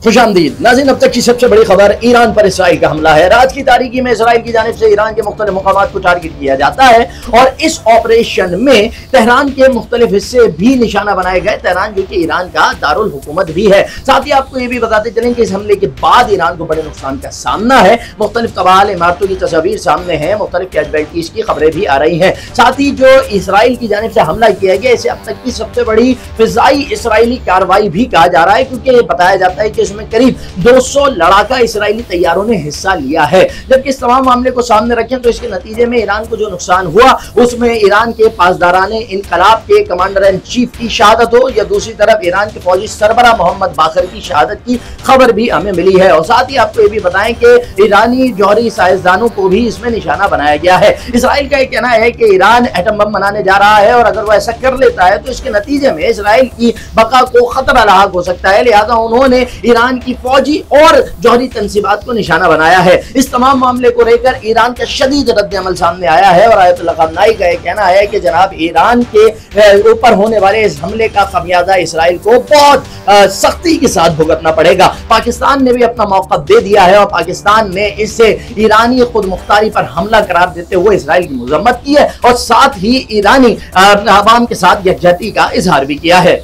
खुशामदीद नाज़रीन, अब तक की सबसे बड़ी खबर ईरान पर इसराइल का हमला है। रात की तारीकी में इसराइल की जानिब से ईरान के मुख्तलिफ मुकामात को टारगेट किया जाता है और इस ऑपरेशन में तेहरान के मुख्तलिफ हिस्से भी निशाना बनाए गए। तेहरान जो कि ईरान का दारुल हुकूमत भी है। साथ ही आपको ये भी बताते चलें कि इस हमले के बाद ईरान को बड़े नुकसान का सामना है। मुख्तलिफ कबाल इमारतों की तस्वीर सामने है, मुख्तलिफ कैजुअल्टीज की खबरें भी आ रही है। साथ ही जो इसराइल की जानिब से हमला किया गया, इसे अब तक की सबसे बड़ी फिजाई इसराइली कार्रवाई भी कहा जा रहा है, क्योंकि बताया जाता है कि में करीब 200 लड़ाका इसराइली तैयारों ने हिस्सा लिया है। जबकि इस तमाम मामले को सामने रखें तो इसके नतीजे में ईरान को जो नुकसान हुआ उसमें ईरान के पासदाराने इनकलाब के कमांडर इन चीफ की शहादत हो या दूसरी तरफ ईरान के फौजी सरबरा मोहम्मद बाकर की शहादत की खबर भी हमें मिली है। और साथ ही आपको ये भी बताएं कि ईरानी जौहरी साइंसदानों को भी इसमें निशाना बनाया गया है। इसराइल का यह कहना है कि ईरान एटम बम बनाने जा रहा है और अगर वो ऐसा कर लेता है तो इसके नतीजे में इसराइल की बका को खतरा लाक हो सकता है। लिहाजा उन्होंने ईरान की फौजी और जौहरी तंसीबात को निशाना बनाया है। इस तमाम मामले को लेकर ईरान का शदीद रद्द-ए-अमल सामने आया है और आयतुल्लाह खamenei का कहना है कि जनाब ईरान के ऊपर होने वाले इस हमले का खमियाजा इसराइल को बहुत सख्ती के साथ भुगतना पड़ेगा। पाकिस्तान ने भी अपना मौका दे दिया है और पाकिस्तान ने इससे ईरानी खुद मुख्तारी पर हमला करार देते हुए इसराइल की मजम्मत की है और साथ ही ईरानी अवाम के साथ यकजहती का इजहार भी किया है।